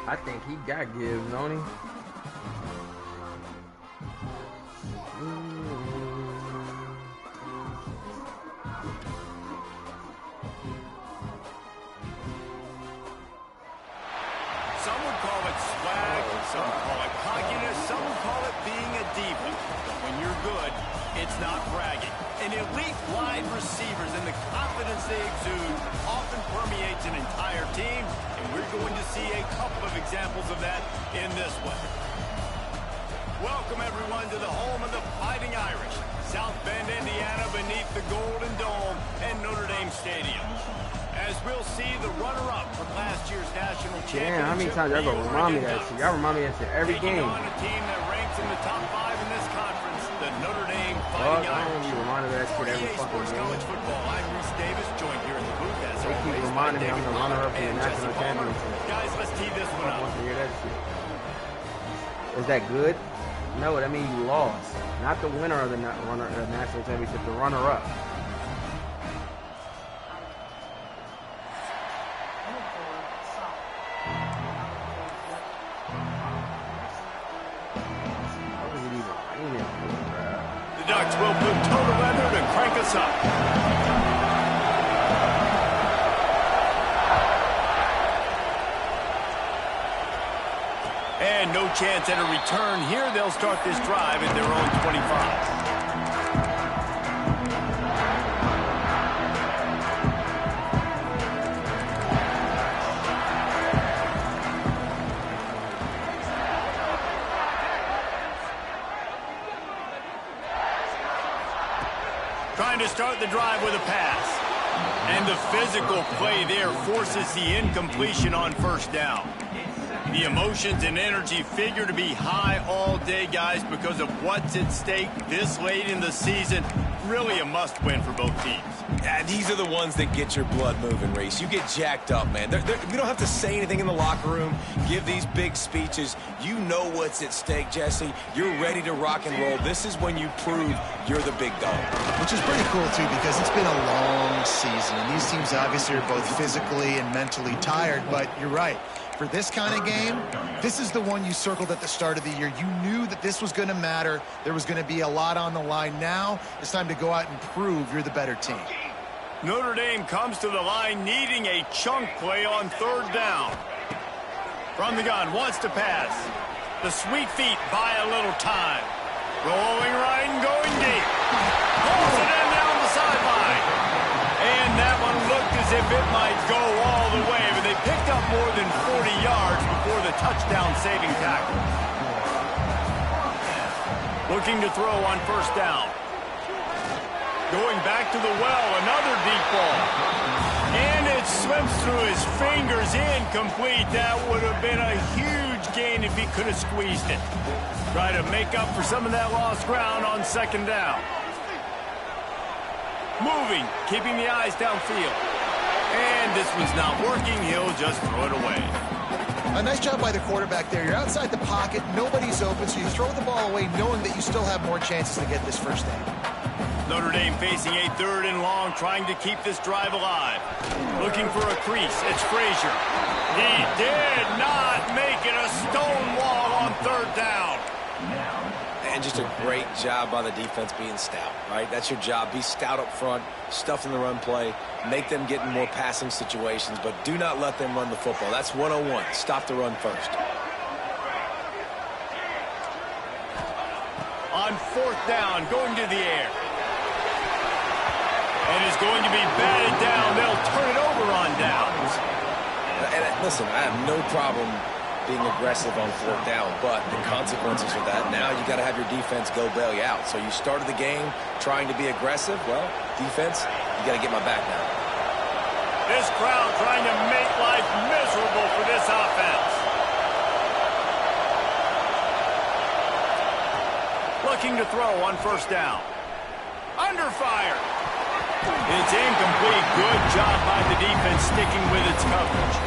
I think he got gives, don't he? Some would call it swag, some call it cockiness, some would call it being a diva. But when you're good, it's not bragging. An elite wide receivers and the confidence they exude often permeates an entire team, and we're going to see a couple of examples of that in this one. Welcome, everyone, to the home of the Fighting Irish, South Bend, Indiana, beneath the Golden Dome and Notre Dame Stadium. As we'll see the runner-up from last year's national championship. Damn, how many times y'all gonna remind me of that shit? Y'all remind me of that shit every game. On a team that ranks in the top 5 in this conference, the Notre Dame I Fighting don't Irish. be reminded of that shit every EA fucking Sports game. College Football. I'm Reese Davis, joined here in the booth as They keep always reminding me by I'm the David runner-up in the and national Jesse Palmer. championship. Guys, let's tee this one I up. want to hear that shit. Is that good? No, that means you lost. Not the winner of the national championship, the runner-up. The Ducks will put total weather to crank us up. And no chance at a return here. They'll start this drive at their own 25. Trying to start the drive with a pass. And the physical play there forces the incompletion on first down. The emotions and energy figure to be high all day, guys, because of what's at stake this late in the season. Really a must-win for both teams. Yeah, these are the ones that get your blood moving, Reese. You get jacked up, man. We don't have to say anything in the locker room, give these big speeches. You know what's at stake, Jesse. You're ready to rock and roll. This is when you prove you're the big dog. Which is pretty cool, too, because it's been a long season. And these teams obviously are both physically and mentally tired, but you're right. For this kind of game, this is the one you circled at the start of the year. You knew that this was going to matter. There was going to be a lot on the line. Now it's time to go out and prove you're the better team. Notre Dame comes to the line needing a chunk play on third down. From the gun, wants to pass. The sweet feet buy a little time. Rolling right and going deep. Pulls it in down the sideline. And that one looked as if it might go all the way, but they picked up more than 40 yards before the touchdown-saving tackle. Looking to throw on first down. Going back to the well, another deep ball. And it slips through his fingers, incomplete. That would have been a huge gain if he could have squeezed it. Try to make up for some of that lost ground on second down. Moving, keeping the eyes downfield. And this one's not working. He'll just throw it away. A nice job by the quarterback there. You're outside the pocket. Nobody's open, so you throw the ball away knowing that you still have more chances to get this first down. Notre Dame facing a third and long, trying to keep this drive alive. Looking for a crease. It's Frazier. He did not make it a stone wall on third down. And just a great job by the defense being stout, right? That's your job. Be stout up front, stuff in the run play, make them get in more passing situations, but do not let them run the football. That's 101. Stop the run first. On fourth down, going to the air. And is going to be batted down. They'll turn it over on downs. And listen, I have no problem being aggressive on fourth down, but the consequences of that, now you got to have your defense go bail you out. So you started the game trying to be aggressive. Well, defense, you got to get my back now. This crowd trying to make life miserable for this offense. Looking to throw on first down. Under fire. It's incomplete. Good job by the defense sticking with its coverage.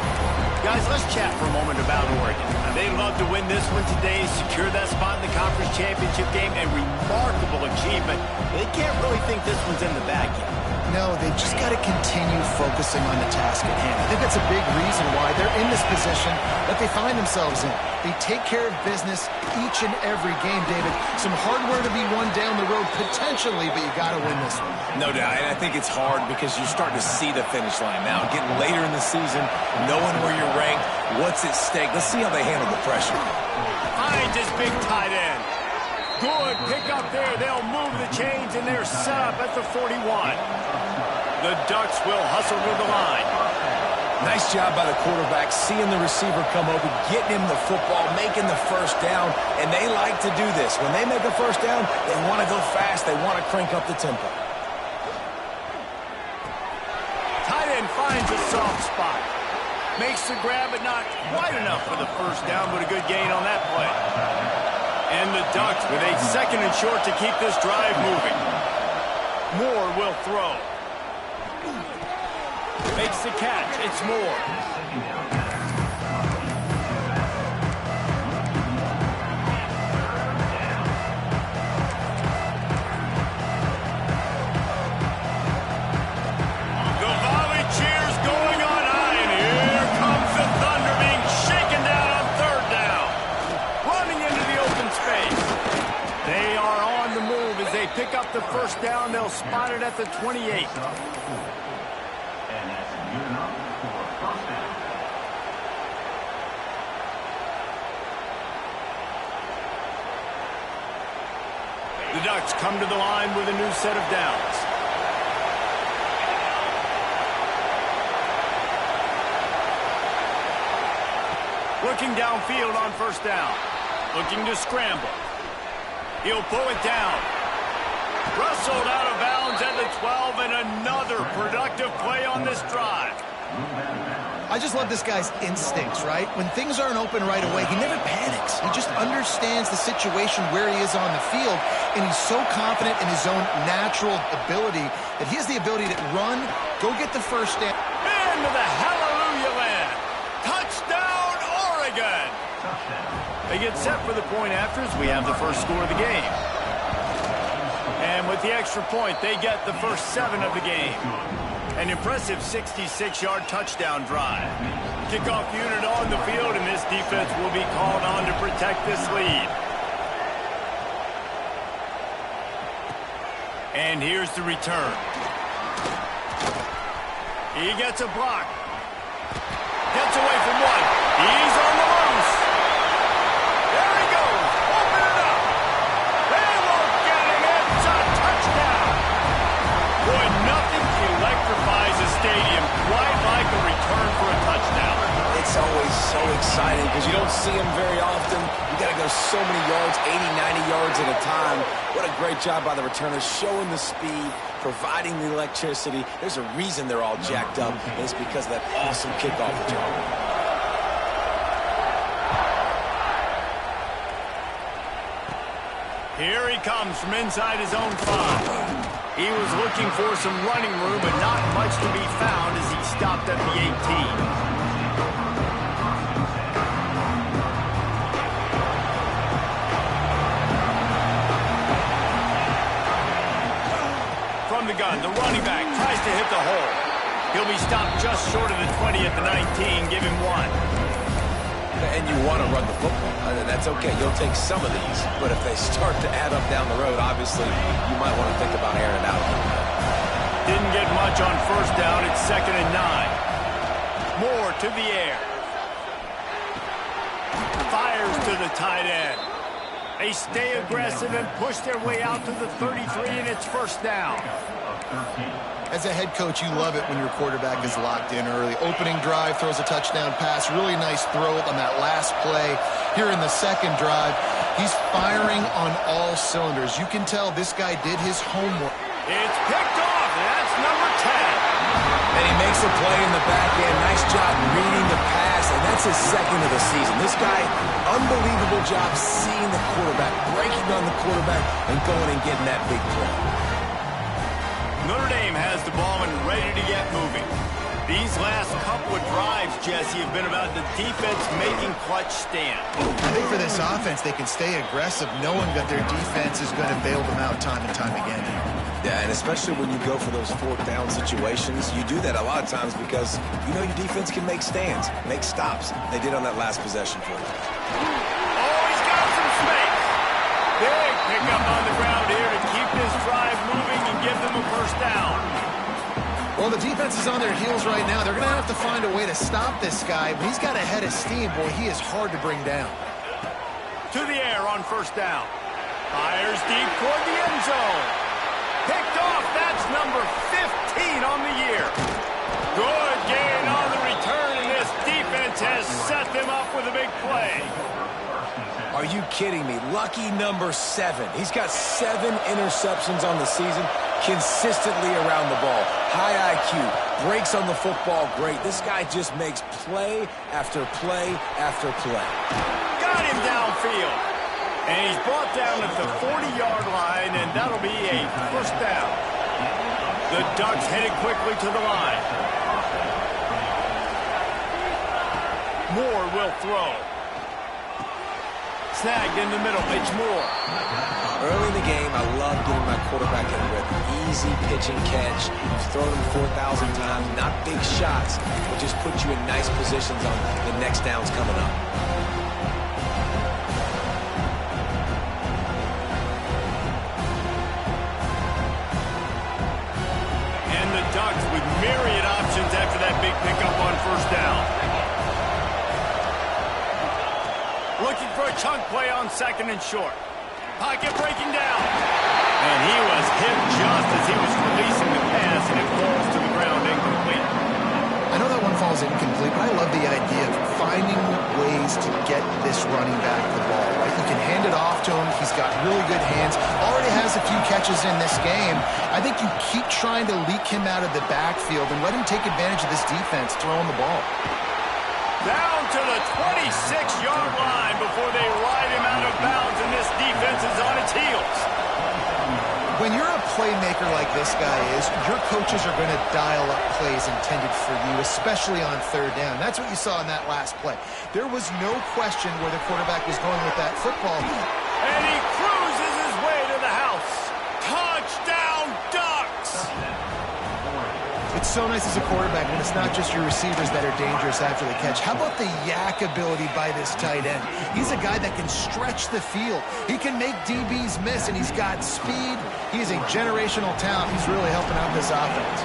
guys, let's chat for a moment about Oregon. They'd love to win this one today, secure that spot in the conference championship game, a remarkable achievement. They can't really think this one's in the bag yet. No, they've just got to continue focusing on the task at hand. I think that's a big reason why they're in this position that they find themselves in. They take care of business each and every game, David. Some hardware to be won down the road, potentially, but you got to win this one. No doubt, and I think it's hard because you're starting to see the finish line now. Getting later in the season, knowing where you're ranked, what's at stake. Let's see how they handle the pressure. Finds his big tight end. Good pick up there. They'll move the chains, and they're set up at the 41. The Ducks will hustle to the line. Nice job by the quarterback, seeing the receiver come over, getting him the football, making the first down, and they like to do this. When they make a first down, they want to go fast. They want to crank up the tempo. Tight end finds a soft spot. Makes the grab, but not quite enough for the first down, but a good gain on that play. And the Ducks with a second and short to keep this drive moving. Moore will throw. Makes the catch. It's Moore. The volley cheers going on high, and here comes the Thunder being shaken down on third down. Running into the open space. They are on the move as they pick up the first down. They'll spot it at the 28. The Ducks come to the line with a new set of downs. Looking downfield on first down. Looking to scramble. He'll pull it down. Wrestled out of bounds at the 12, and another productive play on this drive. I just love this guy's instincts, right? When things aren't open right away, he never panics. He just understands the situation where he is on the field, and he's so confident in his own natural ability that he has the ability to run, go get the first down. Into the hallelujah land. Touchdown, Oregon. They get set for the point after as we have the first score of the game. And with the extra point, they get the first 7 of the game. An impressive 66-yard touchdown drive. Kickoff unit on the field, and this defense will be called on to protect this lead. And here's the return. He gets a block. Gets away from one. He's on the loose. There he goes. Open it up. They won't get him. It's a touchdown. Boy, nothing electrifies a stadium quite like a return for a touchdown. It's always so exciting because you don't see them very often. You got to go so many yards, 80, 90 yards at a time. What a great job by the returners, showing the speed, providing the electricity. There's a reason they're all jacked up, and it's because of that awesome kickoff return. Here he comes from inside his own 5. He was looking for some running room, but not much to be found as he stopped at the 18. From the gun, the running back tries to hit the hole. He'll be stopped just short of the 20 at the 19. Give him 1. And you want to run the football. That's okay. You'll take some of these. But if they start to add up down the road, obviously, you might want to think about airing it out a little bit. Didn't get much on first down. It's 2nd and 9. Moore to the air. Fires to the tight end. They stay aggressive and push their way out to the 33, and it's first down. As a head coach, you love it when your quarterback is locked in early. Opening drive, throws a touchdown pass. Really nice throw on that last play. Here in the second drive, he's firing on all cylinders. You can tell this guy did his homework. It's picked off, and that's number 10. And he makes a play in the back end. Nice job reading the pass, and that's his 2nd of the season. This guy, unbelievable job seeing the quarterback, breaking on the quarterback, and going and getting that big play. Notre Dame has the ball and ready to get moving. These last couple of drives, Jesse, have been about the defense making clutch stand. I think for this offense, they can stay aggressive knowing that their defense is going to bail them out time and time again. Yeah, and especially when you go for those fourth down situations, you do that a lot of times because you know your defense can make stands, make stops. They did on that last possession for you. Oh, he's got some space. Big pickup on the ground here to keep this drive moving and give them a first down. Well, the defense is on their heels right now. They're going to have to find a way to stop this guy. But he's got a head of steam. Boy, he is hard to bring down. To the air on first down. Fires deep toward the end zone. Picked off. That's number 15 on the year. Good gain on the return, and this defense has set them up with a big play. Are you kidding me? Lucky number 7. He's got 7 interceptions on the season, consistently around the ball. High IQ, breaks on the football great. This guy just makes play after play after play. Got him downfield. And he's brought down at the 40-yard line, and that'll be a first down. The Ducks headed quickly to the line. Moore will throw. Snagged in the middle. It's Moore. Early in the game, I love getting my quarterback in a rhythm. Easy pitch and catch. You've thrown him 4,000 times. Not big shots, but just put you in nice positions on the next downs coming up. And the Ducks with myriad options after that big pickup on first down. Looking for a chunk play on second and short. Pocket breaking down. And he was hit just as he was releasing the pass, and it falls to the ground incomplete. I know that one falls incomplete, but I love the idea of finding ways to get this running back the ball, right? You can hand it off to him. He's got really good hands. Already has a few catches in this game. I think you keep trying to leak him out of the backfield and let him take advantage of this defense throwing the ball. Down to the 26-yard line before they ride him out of bounds, and this defense is on its heels. When you're a playmaker like this guy is, your coaches are going to dial up plays intended for you, especially on third down. That's what you saw in that last play. There was no question where the quarterback was going with that football. And he cruises his way to the house. Touchdown, Ducks! It's so nice as a quarterback when it's not just your receivers that are dangerous after the catch. How about the yak ability by this tight end? He's a guy that can stretch the field. He can make DBs miss, and he's got speed. He's a generational talent. He's really helping out this offense.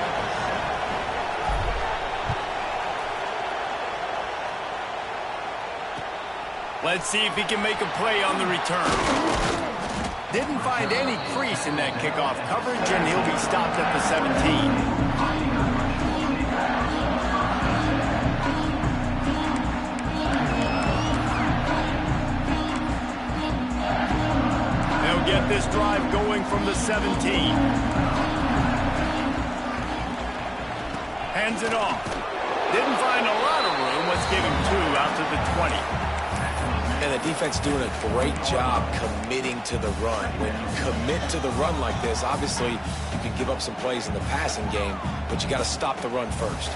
Let's see if he can make a play on the return. Didn't find any crease in that kickoff coverage, and he'll be stopped at the 17. Get this drive going from the 17. Hands it off. Didn't find a lot of room. Let's give him 2 out to the 20. And the defense doing a great job committing to the run. When you commit to the run like this, obviously you can give up some plays in the passing game, but you got to stop the run first.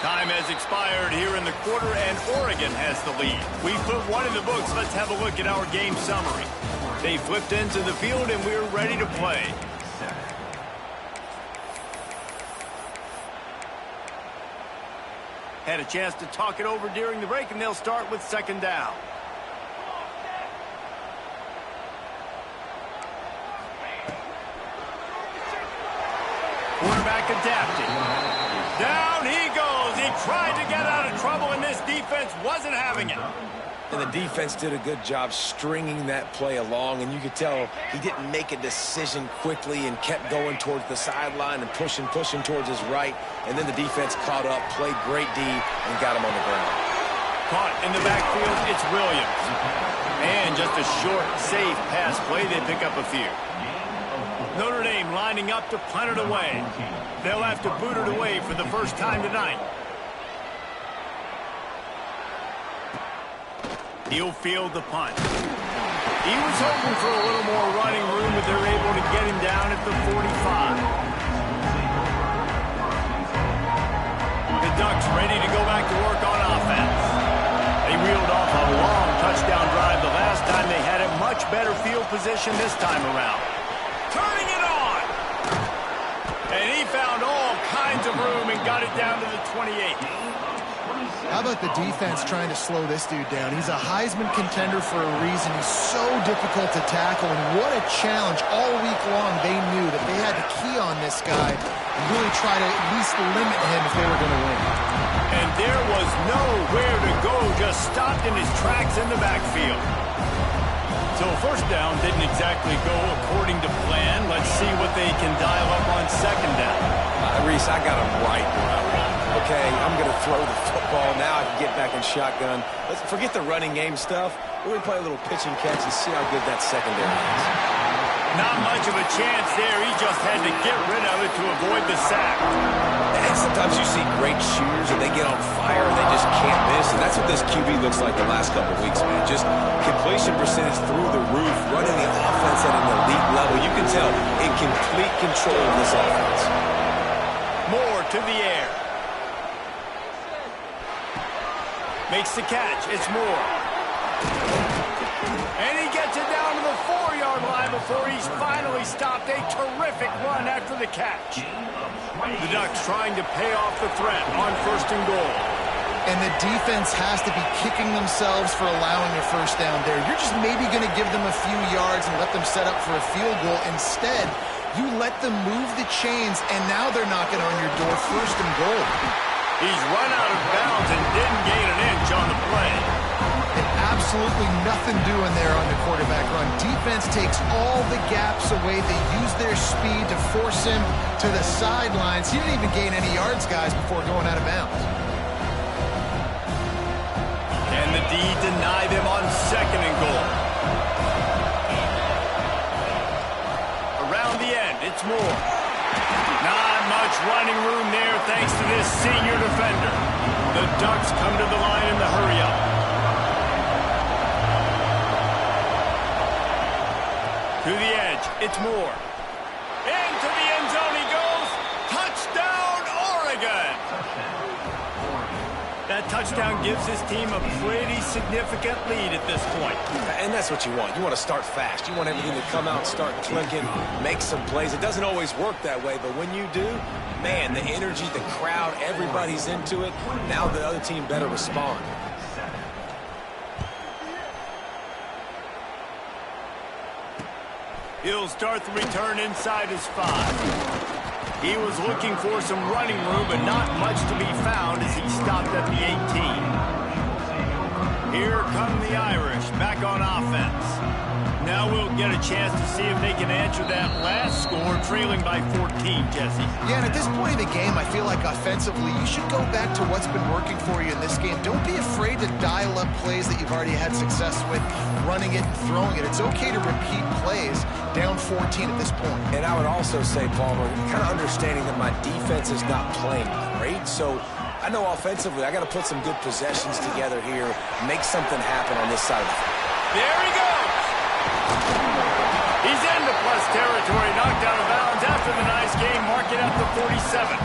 Time has expired here in the quarter, and Oregon has the lead. We put 1 in the books. Let's have a look at our game summary. They flipped into the field, and we're ready to play. Had a chance to talk it over during the break, and they'll start with second down. Quarterback adapting. Down he goes. He tried to get out of trouble, and this defense wasn't having it. And the defense did a good job stringing that play along, and you could tell he didn't make a decision quickly and kept going towards the sideline and pushing towards his right. And then the defense caught up, played great D, and got him on the ground. Caught in the backfield, it's Williams. And just a short, safe pass play. They pick up a few. Notre Dame lining up to punt it away. They'll have to boot it away for the first time tonight. He'll field the punt. He was hoping for a little more running room, but they're able to get him down at the 45. The Ducks ready to go back to work on offense. They reeled off a long touchdown drive the last time. They had a much better field position this time around. Turning it on! And he found all kinds of room and got it down to the 28. How about the defense trying to slow this dude down? He's a Heisman contender for a reason. He's so difficult to tackle, and what a challenge. All week long, they knew that they had to key on this guy and really try to at least limit him if they were going to win. And there was nowhere to go, just stopped in his tracks in the backfield. So first down didn't exactly go according to plan. Let's see what they can dial up on second down. Reese, I got him right where I want him. Okay, I'm going to throw the football. Now I can get back in shotgun. Let's forget the running game stuff. We're going to play a little pitch and catch and see how good that secondary is. Not much of a chance there. He just had to get rid of it to avoid the sack. And sometimes you see great shooters and they get on fire and they just can't miss. And that's what this QB looks like the last couple of weeks, man. Just completion percentage through the roof, running the offense at an elite level. You can tell in complete control of this offense. More to the air. Makes the catch. It's Moore. And he gets it down to the 4-yard line before he's finally stopped. A terrific run after the catch. The Ducks trying to pay off the threat on first and goal. And the defense has to be kicking themselves for allowing a first down there. You're just maybe going to give them a few yards and let them set up for a field goal. Instead, you let them move the chains, and now they're knocking on your door first and goal. He's run out of bounds and didn't gain an inch on the play. And absolutely nothing doing there on the quarterback run. Defense takes all the gaps away. They use their speed to force him to the sidelines. He didn't even gain any yards, guys, before going out of bounds. Can the D deny them on second and goal? Around the end, it's Moore. Not much running room there thanks to this senior defender. The Ducks come to the line in the hurry-up. To the edge, it's Moore. Into the end zone he goes. Touchdown, Oregon! That touchdown gives his team a pretty significant lead at this point. And that's what you want. You want to start fast. You want everything to come out, start clicking, make some plays. It doesn't always work that way, but when you do, man, the energy, the crowd, everybody's into it. Now the other team better respond. He'll start the return inside his 5. He was looking for some running room, but not much to be found as he stopped at the 18. Here come the Irish back on offense. Now we'll get a chance to see if they can answer that last score, trailing by 14, Jesse. Yeah, and at this point in the game, I feel like offensively, you should go back to what's been working for you in this game. Don't be afraid to dial up plays that you've already had success with, running it and throwing it. It's okay to repeat plays down 14 at this point. And I would also say, Palmer, kind of understanding that my defense is not playing great, so I know offensively I got to put some good possessions together here, make something happen on this side of the field. There he goes! He's into plus territory, knocked out of bounds after the nice game, marking up the 47.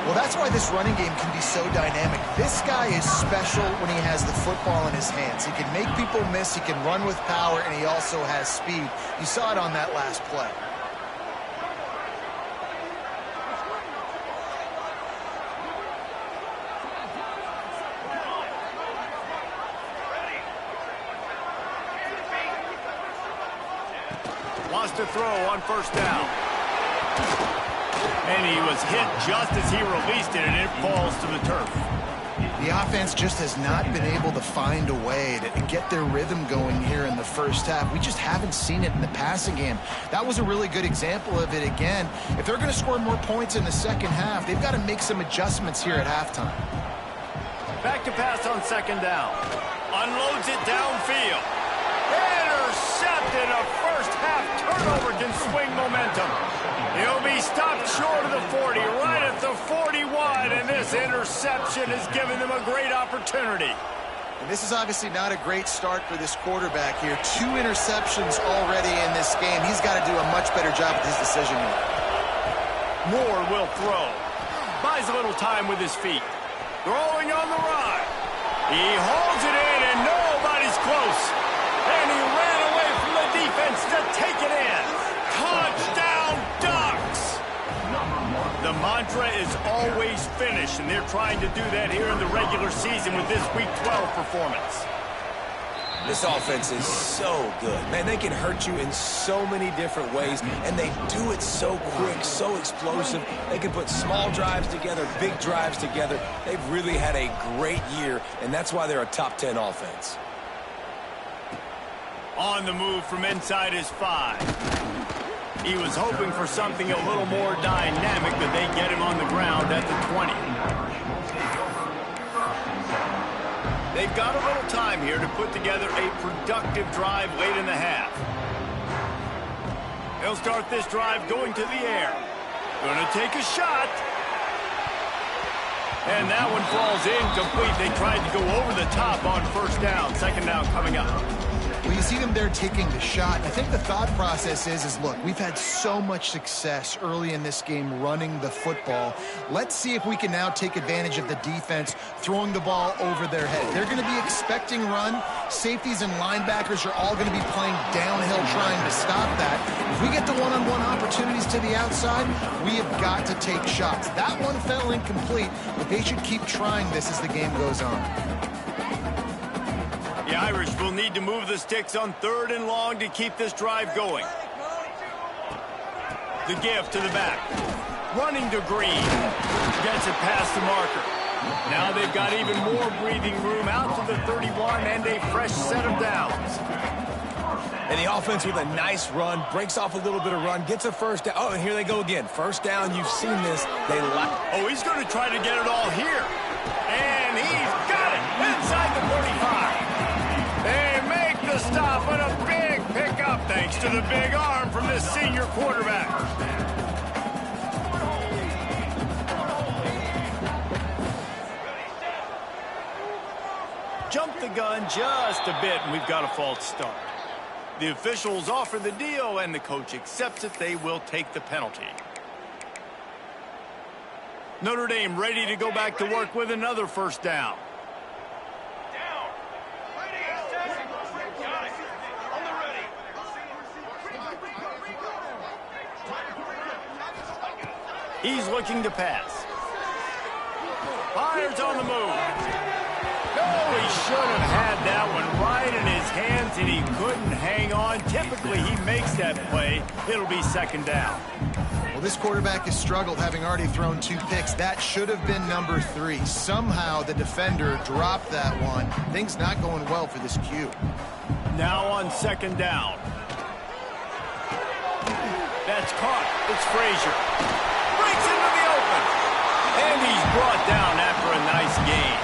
Well, that's why this running game can be so dynamic. This guy is special when he has the football in his hands. He can make people miss, he can run with power, and he also has speed. You saw it on that last play. Wants to throw on first down. And he was hit just as he released it, and it falls to the turf. The offense just has not been able to find a way to get their rhythm going here in the first half. We just haven't seen it in the passing game. That was a really good example of it again. If they're going to score more points in the second half, they've got to make some adjustments here at halftime. Back to pass on second down. Unloads it downfield. Intercepted. A first half turnover can swing momentum. He'll be stopped short of the 40, right at the 41, and this interception has given them a great opportunity. And this is obviously not a great start for this quarterback here. 2 interceptions already in this game. He's got to do a much better job with his decision making. Moore will throw. Buys a little time with his feet. Throwing on the run. He holds it in, and nobody's close. And he ran away from the defense to take it in. Touchdown, Ducks! The mantra is always finish, and they're trying to do that here in the regular season with this Week 12 performance. This offense is so good. Man, they can hurt you in so many different ways, and they do it so quick, so explosive. They can put small drives together, big drives together. They've really had a great year, and that's why they're a top 10 offense. On the move from inside his 5. He was hoping for something a little more dynamic, but they get him on the ground at the 20. They've got a little time here to put together a productive drive late in the half. They'll start this drive going to the air. Gonna take a shot. And that one falls incomplete. They tried to go over the top on first down. Second down coming up. Well, you see them there taking the shot. I think the thought process is look, we've had so much success early in this game running the football. Let's see if we can now take advantage of the defense throwing the ball over their head. They're going to be expecting run. Safeties and linebackers are all going to be playing downhill trying to stop that. If we get the one-on-one opportunities to the outside, we have got to take shots. That one fell incomplete, but they should keep trying this as the game goes on. The Irish will need to move the sticks on 3rd and long to keep this drive going. The give to the back. Running to Green. Gets it past the marker. Now they've got even more breathing room out to the 31 and a fresh set of downs. And the offense with a nice run, breaks off a little bit of run, gets a first down. Oh, and here they go again. First down, you've seen this. They like. Oh, he's going to try to get it all here. And he's got it inside the 45. They make the stop and a big pickup thanks to the big arm from this senior quarterback. Jump the gun just a bit, and we've got a false start. The officials offer the deal, and the coach accepts it. They will take the penalty. Notre Dame ready to go back to work with another first down. He's looking to pass. Fires on the move. Oh, he should have had that one right in his hands, and he couldn't hang on. Typically, he makes that play. It'll be second down. Well, this quarterback has struggled, having already thrown 2 picks. That should have been number 3. Somehow, the defender dropped that one. Things not going well for this Q. Now on second down. That's caught. It's Frazier. Breaks into the open. And he's brought down after a nice gain.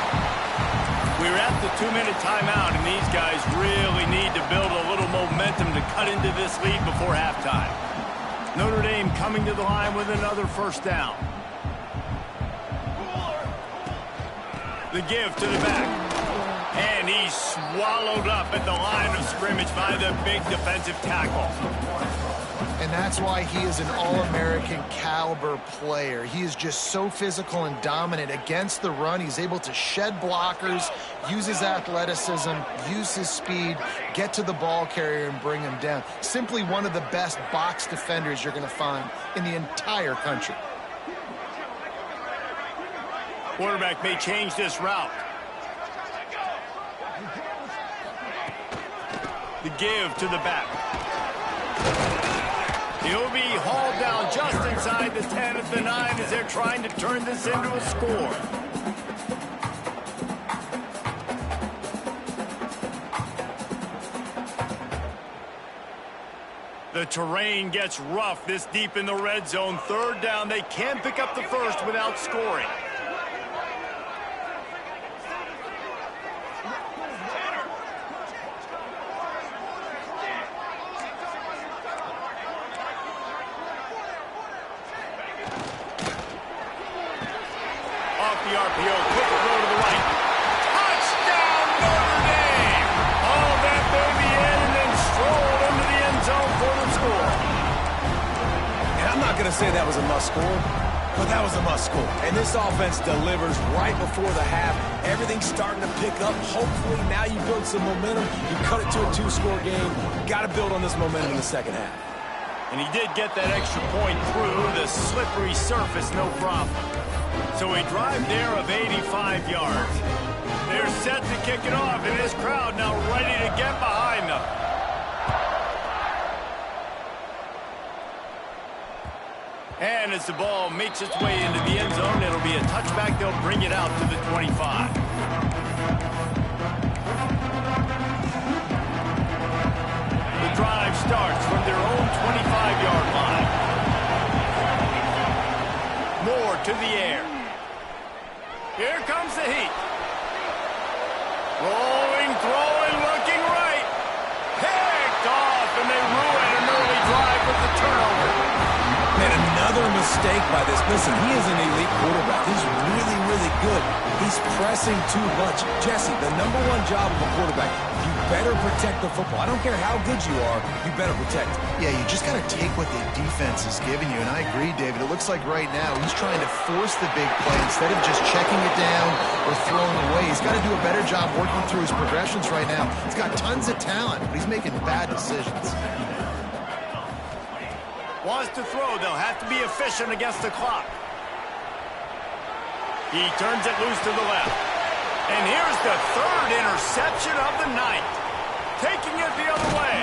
We're at the 2-minute timeout, and these guys really need to build a little momentum to cut into this lead before halftime. Notre Dame coming to the line with another first down. The give to the back. And he's swallowed up at the line of scrimmage by the big defensive tackle. And that's why he is an All-American caliber player. He is just so physical and dominant against the run. He's able to shed blockers, use his athleticism, use his speed, get to the ball carrier and bring him down. Simply one of the best box defenders you're going to find in the entire country. Quarterback may change this route. The give to the back. He'll be hauled down just inside the 10 at the 9 as they're trying to turn this into a score. The terrain gets rough this deep in the red zone. Third down, they can pick up the first without scoring. Off the RPO, quick throw to the right. Touchdown, Notre say that was a must-score, but that was a must-score. And this offense delivers right before the half. Everything's starting to pick up. Hopefully now you build some momentum. You cut it to a 2-score game. Got to build on this momentum in the second half. And he did get that extra point through the slippery surface, no problem. So a drive there of 85 yards. They're set to kick it off, and this crowd now ready to get behind them. And as the ball makes its way into the end zone, it'll be a touchback. They'll bring it out to the 25. The drive starts from their own 25-yard line. Moore to the air. Here comes the heat. Rolling, throwing, looking right. Picked off, and they ruin an early drive with the turnover. And another mistake by this. Listen, he is an elite quarterback. He's really, really good. He's pressing too much. Jesse, the #1 job of a quarterback, you better protect the football. I don't care how good you are, you better protect it. Yeah, you just got to take what the defense is giving you. And I agree, David. It looks like right now he's trying to force the big play instead of just checking it down or throwing away. He's got to do a better job working through his progressions right now. He's got tons of talent, but he's making bad decisions. Wants to throw. They'll have to be efficient against the clock. He turns it loose to the left. And here's the third interception of the night. Taking it the other way.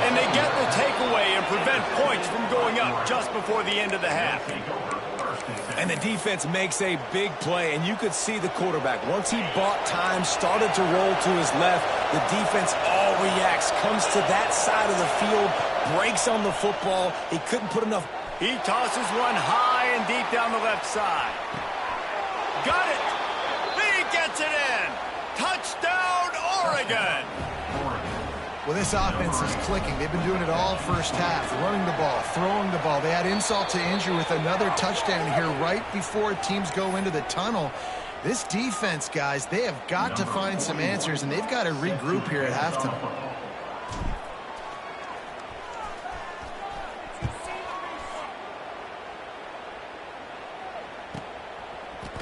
And they get the takeaway and prevent points from going up just before the end of the half. And the defense makes a big play, and you could see the quarterback. Once he bought time, started to roll to his left, the defense all reacts, comes to that side of the field, breaks on the football. He couldn't put enough. He tosses one high and deep down the left side. Got it. He gets it in. Touchdown, Oregon. Well, this offense is clicking. They've been doing it all first half, running the ball, throwing the ball. They had insult to injury with another touchdown here right before teams go into the tunnel. This defense, guys, they have got to find some answers, and they've got to regroup here at halftime.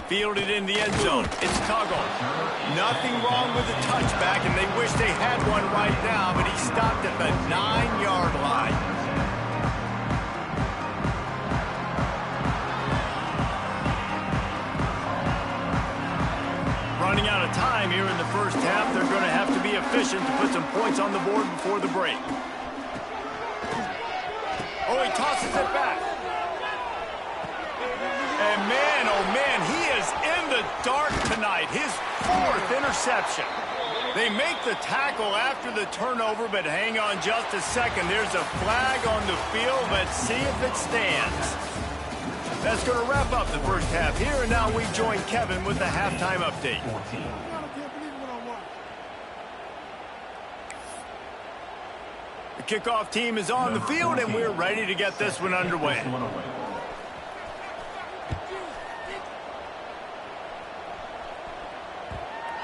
Fielded in the end zone. It's Tuggle. Nothing wrong with the touchback, and they wish they had one right now, but he stopped at the 9-yard line. Running out of time here in the first half. They're going to have to be efficient to put some points on the board before the break. Oh, he tosses it back. And man, oh man, he is in the dark tonight. His 4th interception. They make the tackle after the turnover, but hang on just a second. There's a flag on the field. Let's see if it stands. That's going to wrap up the first half here, and now we join Kevin with the halftime update. The kickoff team is on the field, and we're ready to get this one underway.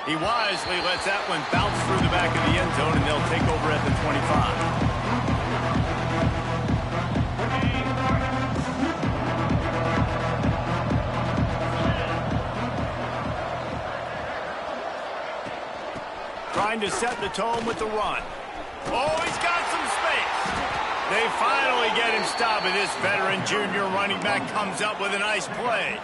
He wisely lets that one bounce through the back of the end zone, and they'll take over at the 25. Trying to set the tone with the run. Oh, he's got some space. They finally get him stopped, and this veteran junior running back comes up with a nice play.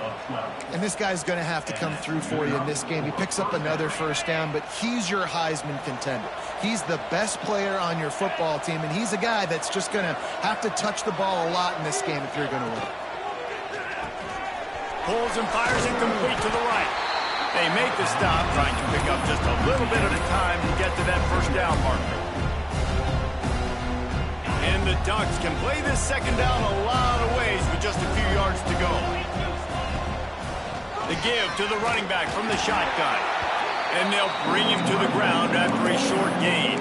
And this guy's going to have to come through for you in this game. He picks up another first down, but he's your Heisman contender. He's the best player on your football team, and he's a guy that's just going to have to touch the ball a lot in this game if you're going to win. Pulls and fires it complete to the right. They make the stop, trying to pick up just a little bit at a time to get to that first down marker. And the Ducks can play this second down a lot of ways with just a few yards to go. The give to the running back from the shotgun. And they'll bring him to the ground after a short gain.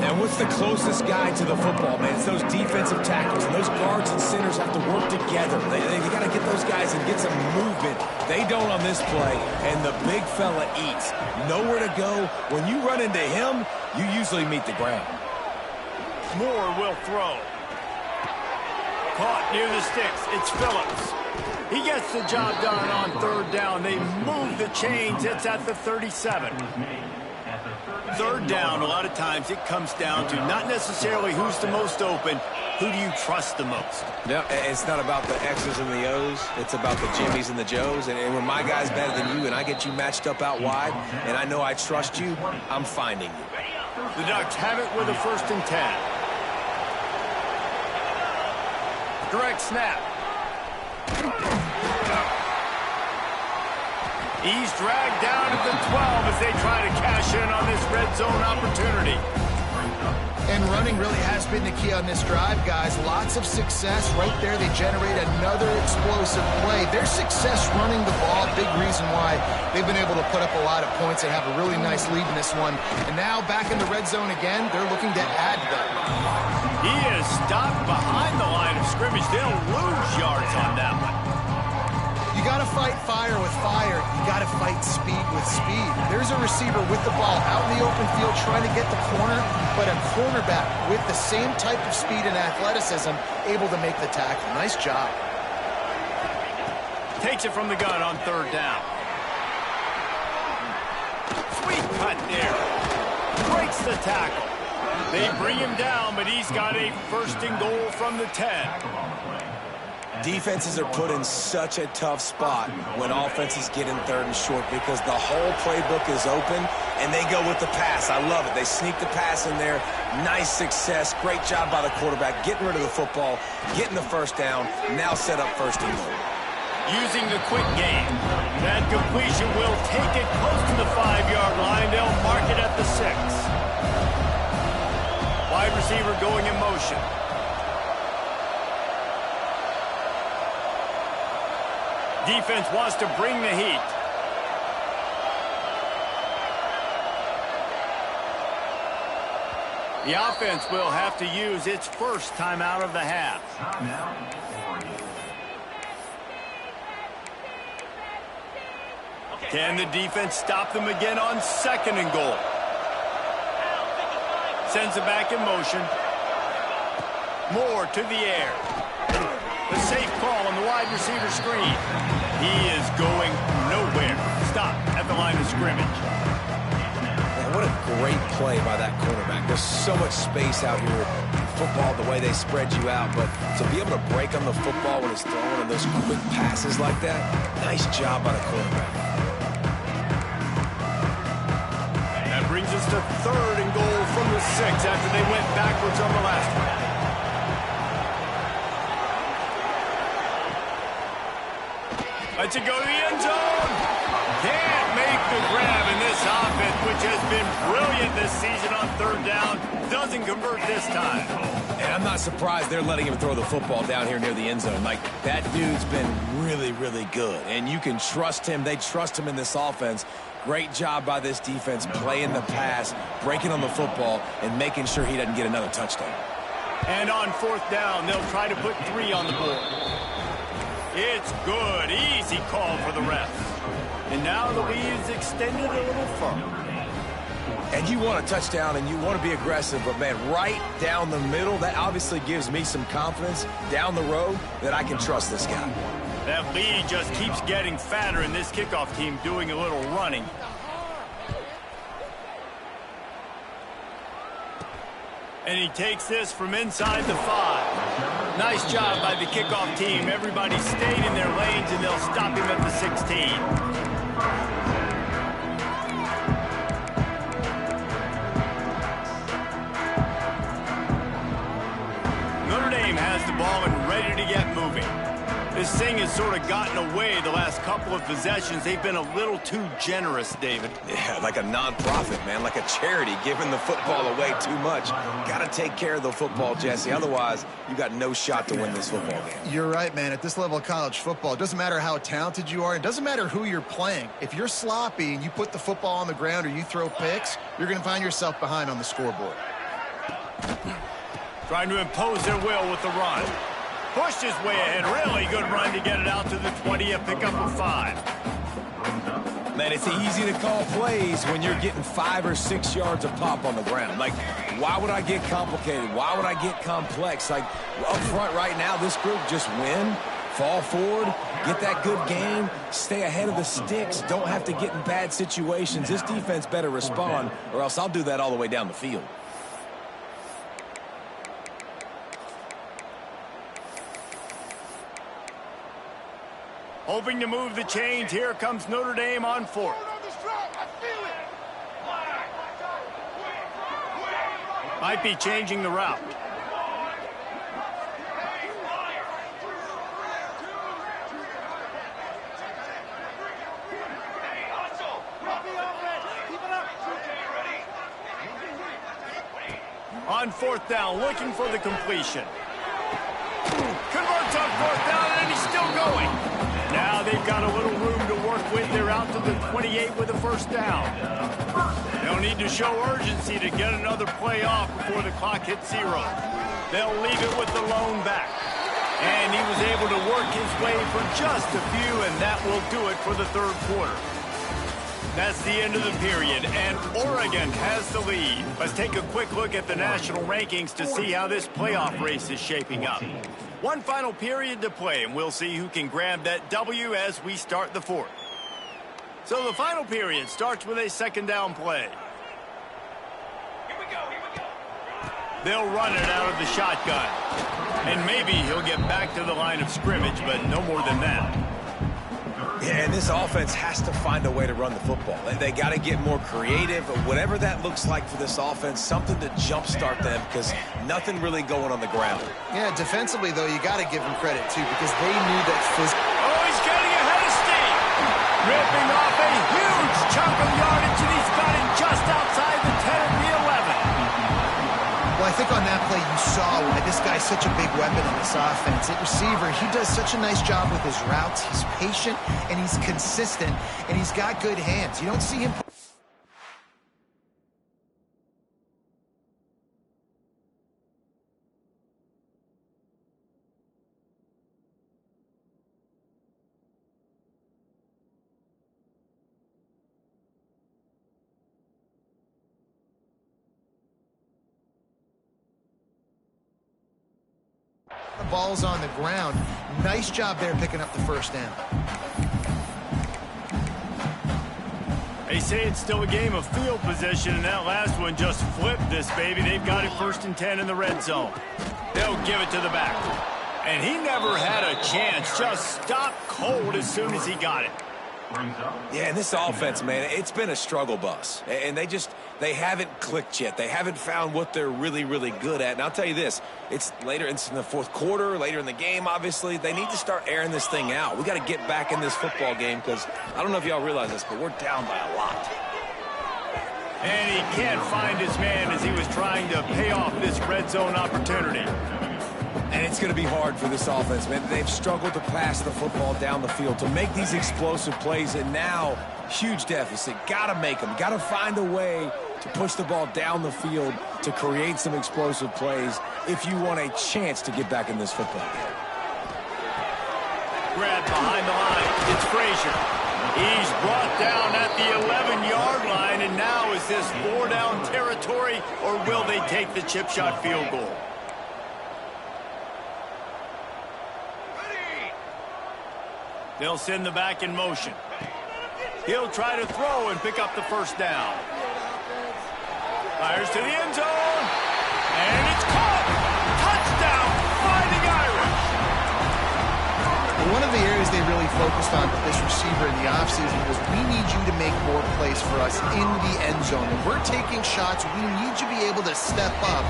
And what's the closest guy to the football, man? It's those defensive tackles. And those guards and centers have to work together. They got to get those guys and get some movement. They don't on this play. And the big fella eats. Nowhere to go. When you run into him, you usually meet the ground. Moore will throw. caught near the sticks. It's Phillips. He gets the job done on third down. They move the chains. It's at the 37. Third down, a lot of times it comes down to not necessarily who's the most open, who do you trust the most? No, it's not about the X's and the O's. It's about the Jimmys and the Joes. And when my guy's better than you and I get you matched up out wide and I know I trust you, I'm finding you. The Ducks have it with a 1st and 10. Direct snap. He's dragged down at the 12 as they try to cash in on this red zone opportunity. And running really has been the key on this drive, guys. Lots of success right there. They generate another explosive play. Their success running the ball, big reason why they've been able to put up a lot of points and have a really nice lead in this one. And now back in the red zone again, they're looking to add them. He is stopped behind the line of scrimmage. They'll lose yards on that one. You got to fight fire with fire. You got to fight speed with speed. There's a receiver with the ball out in the open field trying to get the corner, but a cornerback with the same type of speed and athleticism able to make the tackle. Nice job. Takes it from the gun on third down. Sweet cut there. Breaks the tackle. They bring him down, but he's got a 1st and goal from the 10. Defenses are put in such a tough spot when offenses get in 3rd and short because the whole playbook is open and they go with the pass. I love it. They sneak the pass in there. Nice success. Great job by the quarterback getting rid of the football, getting the 1st down, now set up 1st and goal. Using the quick game. That completion will take it close to the 5-yard line. They'll mark it at the 6. Wide receiver going in motion. Defense wants to bring the heat. The offense will have to use its 1st timeout of the half. Can the defense stop them again on 2nd and goal? Sends it back in motion. Moore to the air. The safe call on the wide receiver screen. He is going nowhere. Stop at the line of scrimmage. Man, what a great play by that quarterback. There's so much space out here in football, the way they spread you out. But to be able to break on the football when it's thrown and those quick passes like that, nice job by the quarterback. That brings us to 3rd and goal from the 6 after they went backwards on the last one. Lets it go to the end zone. Can't make the grab in this offense, which has been brilliant this season on 3rd down. Doesn't convert this time. And I'm not surprised they're letting him throw the football down here near the end zone. Like, that dude's been really, really good. And you can trust him. They trust him in this offense. Great job by this defense playing the pass, breaking on the football, and making sure he doesn't get another touchdown. And on 4th down, they'll try to put 3 on the board. It's good. Easy call for the refs. And now the lead is extended a little further. And you want a touchdown and you want to be aggressive, but, man, right down the middle, that obviously gives me some confidence down the road that I can trust this guy. That lead just keeps getting fatter, and this kickoff team doing a little running. And he takes this from inside the 5. Nice job by the kickoff team. Everybody stayed in their lanes, and they'll stop him at the 16. Notre Dame has the ball and ready to get moving. This thing has sort of gotten away the last couple of possessions. They've been a little too generous, David. Yeah, like a nonprofit, man, like a charity, giving the football away too much. Got to take care of the football, Jesse. Otherwise, you got no shot to win this football game. You're right, man. At this level of college football, it doesn't matter how talented you are. It doesn't matter who you're playing. If you're sloppy and you put the football on the ground or you throw picks, you're going to find yourself behind on the scoreboard. Trying to impose their will with the run. Pushed his way ahead. Really good run to get it out to the 20, a pickup of 5. Man, it's easy to call plays when you're getting 5 or 6 yards of pop on the ground. Like, why would I get complicated? Why would I get complex? Like, up front right now, this group just win, fall forward, get that good game, stay ahead of the sticks, don't have to get in bad situations. This defense better respond, or else I'll do that all the way down the field. Hoping to move the chains, here comes Notre Dame on 4th. Might be changing the route. On 4th down, looking for the completion. Converts on 4th down, and he's still going. Now they've got a little room to work with. They're out to the 28 with a 1st down. They'll need to show urgency to get another play off before the clock hits 0. They'll leave it with the lone back. And he was able to work his way for just a few, and that will do it for the 3rd quarter. That's the end of the period, and Oregon has the lead. Let's take a quick look at the national rankings to see how this playoff race is shaping up. One final period to play, and we'll see who can grab that W as we start the 4th. So the final period starts with a 2nd down play. They'll run it out of the shotgun. And maybe he'll get back to the line of scrimmage, but no more than that. Yeah, and this offense has to find a way to run the football. They got to get more creative, whatever that looks like for this offense, something to jumpstart them because nothing really going on the ground. Yeah, defensively, though, you got to give them credit, too, because they knew that physical. Oh, he's getting ahead of steam. Ripping off a huge chunk of yardage, and he's got it just outside the 10 of the 11. Well, I think on that play you saw why this guy's such a big weapon in this offense. At receiver, he does such a nice job with his routes. He's patient, and he's consistent, and he's got good hands. You don't see him... The ball's on the ground. Nice job there picking up the 1st down. They say it's still a game of field position, and that last one just flipped this baby. They've got it 1st and 10 in the red zone. They'll give it to the back. And he never had a chance. Just stopped cold as soon as he got it. Yeah, and this offense, man, it's been a struggle bus. And they haven't clicked yet. They haven't found what they're really, really good at. And I'll tell you this, it's later in the 4th quarter, later in the game, obviously. They need to start airing this thing out. We got to get back in this football game because I don't know if y'all realize this, but we're down by a lot. And he can't find his man as he was trying to pay off this red zone opportunity. And it's going to be hard for this offense, man. They've struggled to pass the football down the field, to make these explosive plays, and now, huge deficit. Got to make them. Got to find a way to push the ball down the field to create some explosive plays if you want a chance to get back in this football game. Grab behind the line. It's Frazier. He's brought down at the 11-yard line, and now is this 4-down territory, or will they take the chip shot field goal? They'll send the back in motion. He'll try to throw and pick up the 1st down. Fires to the end zone. And it's caught. Touchdown, Fighting Irish. One of the areas they really focused on with this receiver in the offseason was we need you to make more plays for us in the end zone. When we're taking shots, we need you to be able to step up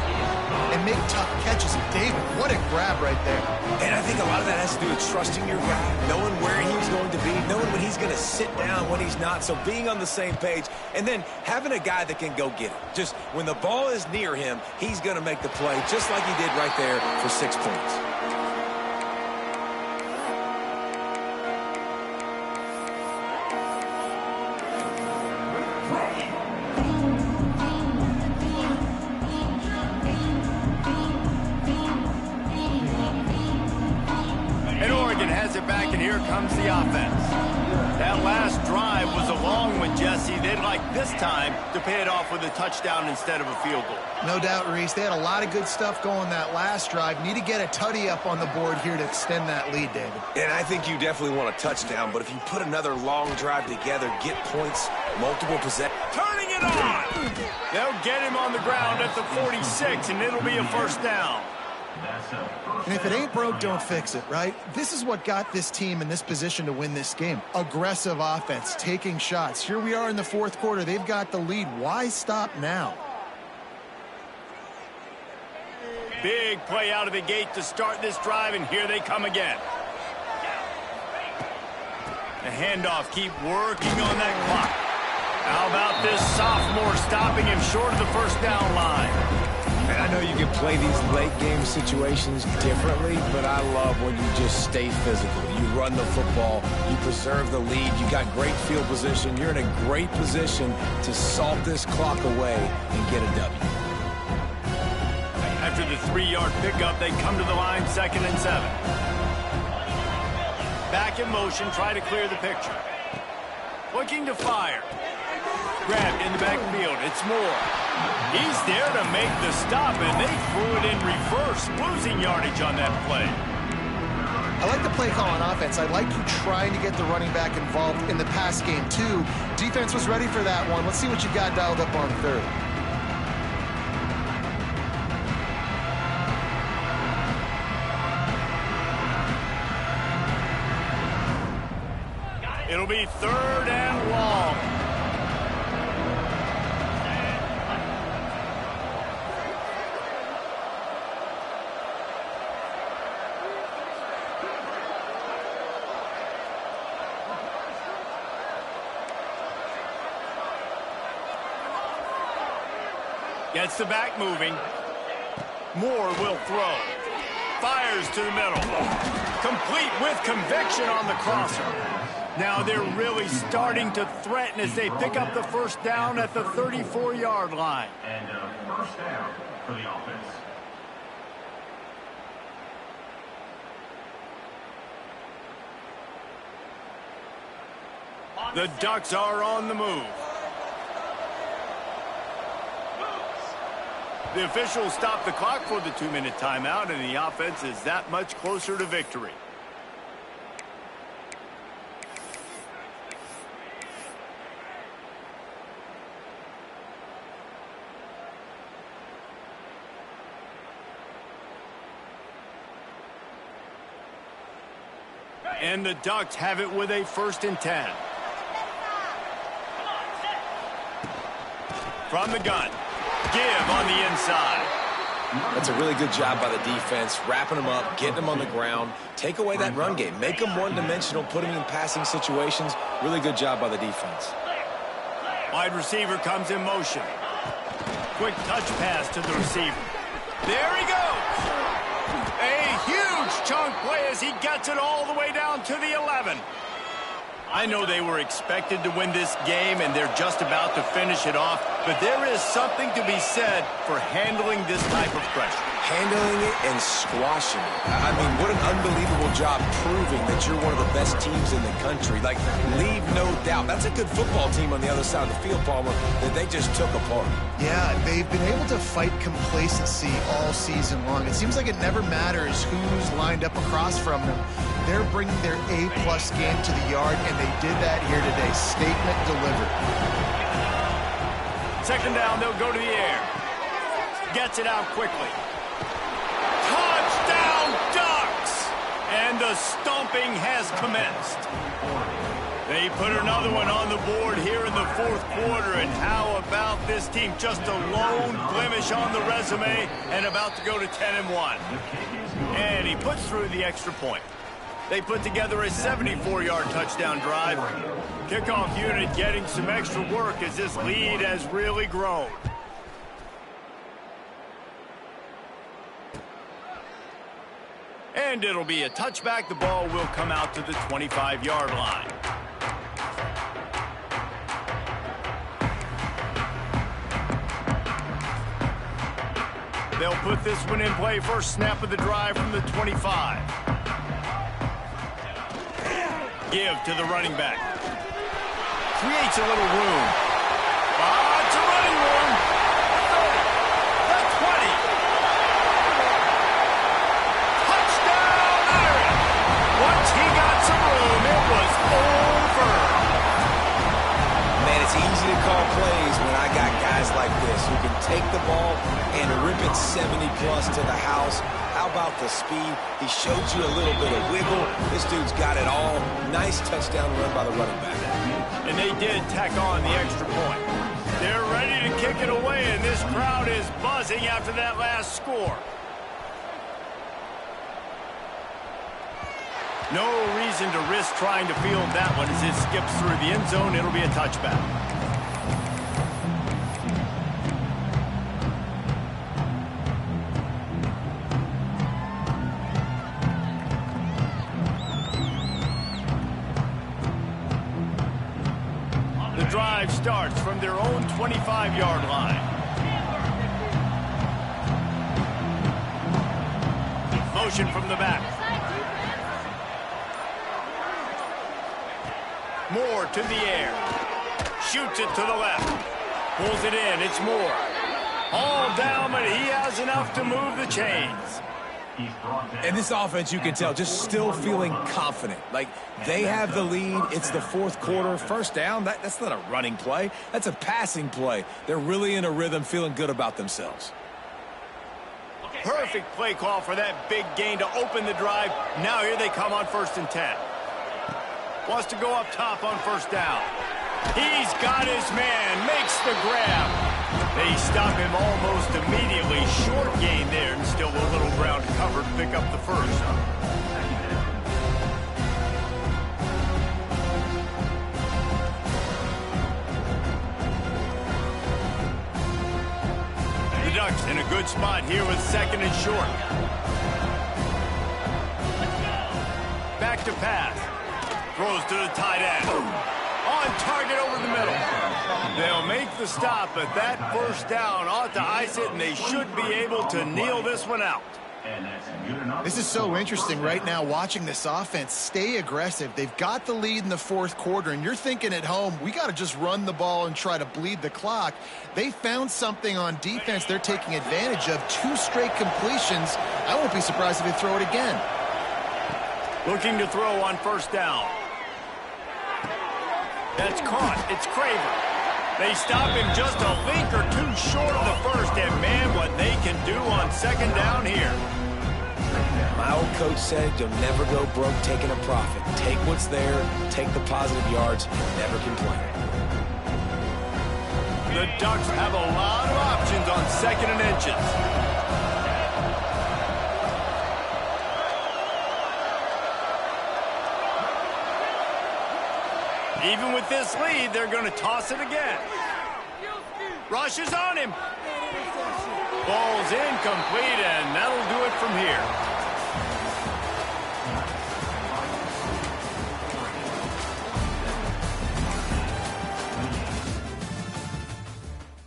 and make tough catches. And David, what a grab right there. And I think a lot of that has to do with trusting your guy, knowing where he's going to be, knowing when he's going to sit down, when he's not. So being on the same page, and then having a guy that can go get it. Just when the ball is near him, he's going to make the play, just like he did right there for 6 points. has it back, and here comes the offense. That last drive was a long one, Jesse. They'd like this time to pay it off with a touchdown instead of a field goal. No doubt, Reese. They had a lot of good stuff going that last drive. Need to get a tutty up on the board here to extend that lead, David. And I think you definitely want a touchdown, but if you put another long drive together, get points, multiple possessions. Turning it on! They'll get him on the ground at the 46, and it'll be a first down. And if it ain't broke, don't fix it, right? This is what got this team in this position to win this game. Aggressive offense, taking shots. Here we are in the fourth quarter. They've got the lead. Why stop now? Big play out of the gate to start this drive, and here they come again. The handoff, keep working on that clock. How about this sophomore stopping him short of the first down line? And I know you can play these late game situations differently, but I love when you just stay physical. You run the football, you preserve the lead, you got great field position. You're in a great position to salt this clock away and get a W. After the 3-yard pickup, they come to the line, 2nd and 7. Back in motion, try to clear the picture. Looking to fire. Grabbed in the backfield. It's Moore. He's there to make the stop, and they threw it in reverse, losing yardage on that play. I like the play call on offense. I like you trying to get the running back involved in the pass game, too. Defense was ready for that one. Let's see what you got dialed up on third. It'll be 3rd and long. Gets the back moving. Moore will throw. Fires to the middle. Complete with conviction on the crosser. Now they're really starting to threaten as they pick up the first down at the 34-yard line. And first down for the offense. The Ducks are on the move. The officials stop the clock for the 2-minute timeout, and the offense is that much closer to victory. And the Ducks have it with a 1st and 10. From the gun. Give on the inside. That's a really good job by the defense, wrapping them up, getting them on the ground, take away that run game, make them one-dimensional, put them in passing situations. Really good job by the defense. Wide receiver comes in motion. Quick touch pass to the receiver. There he goes. A huge chunk play as he gets it all the way down to the 11. I know they were expected to win this game, and they're just about to finish it off, but there is something to be said for handling this type of pressure. Handling it and squashing it. I mean, what an unbelievable job proving that you're one of the best teams in the country. Like, leave no doubt. That's a good football team on the other side of the field, Palmer, that they just took apart. Yeah, they've been able to fight complacency all season long. It seems like it never matters who's lined up across from them. They're bringing their A-plus game to the yard, and they did that here today. Statement delivered. 2nd down, they'll go to the air. Gets it out quickly. Touchdown, Ducks! And the stomping has commenced. They put another one on the board here in the 4th quarter, and how about this team? Just a lone blemish on the resume and about to go to 10-1. And he puts through the extra point. They put together a 74-yard touchdown drive. Kickoff unit getting some extra work as this lead has really grown. And it'll be a touchback. The ball will come out to the 25-yard line. They'll put this one in play. First snap of the drive from the 25. Give to the running back. Creates a little room. It's a running room. The 20. Touchdown, Aaron. Once he got some room, it was over. Man, it's easy to call plays when I got guys like this who can take the ball and rip it 70-plus to the house. How about the speed? He showed you a little bit of wiggle. This dude's got it all. Nice touchdown run by the running back. And they did tack on the extra point. They're ready to kick it away, and this crowd is buzzing after that last score. No reason to risk trying to field that one as it skips through the end zone. It'll be a touchback. The drive starts from their own 25-yard line. Motion from the back. Moore to the air. Shoots it to the left. Pulls it in. It's Moore. All down, but he has enough to move the chains. And this offense, you can tell, just still feeling confident. Like, they have the lead. It's the fourth quarter. First down, that's not a running play. That's a passing play. They're really in a rhythm, feeling good about themselves. Perfect play call for that big gain to open the drive. Now here they come on 1st and 10. Wants to go up top on 1st down. He's got his man. Makes the grab. They stop him almost immediately. Short gain there, and still a little ground covered to pick up the first. The Ducks in a good spot here with 2nd and short. Back to pass. Throws to the tight end. On target over the middle. They'll make the stop, but that 1st down ought to ice it, and they should be able to kneel this one out. This is so interesting right now, watching this offense stay aggressive. They've got the lead in the 4th quarter, and you're thinking at home, we got to just run the ball and try to bleed the clock. They found something on defense they're taking advantage of. 2 straight completions. I won't be surprised if they throw it again. Looking to throw on 1st down. That's caught. It's Craver. They stop him just a link or 2 short of the first, and man, what they can do on 2nd down here. My old coach said you'll never go broke taking a profit. Take what's there, take the positive yards, never complain. The Ducks have a lot of options on 2nd and inches. Even with this lead, they're going to toss it again. Rushes on him. Ball's incomplete, and that'll do it from here.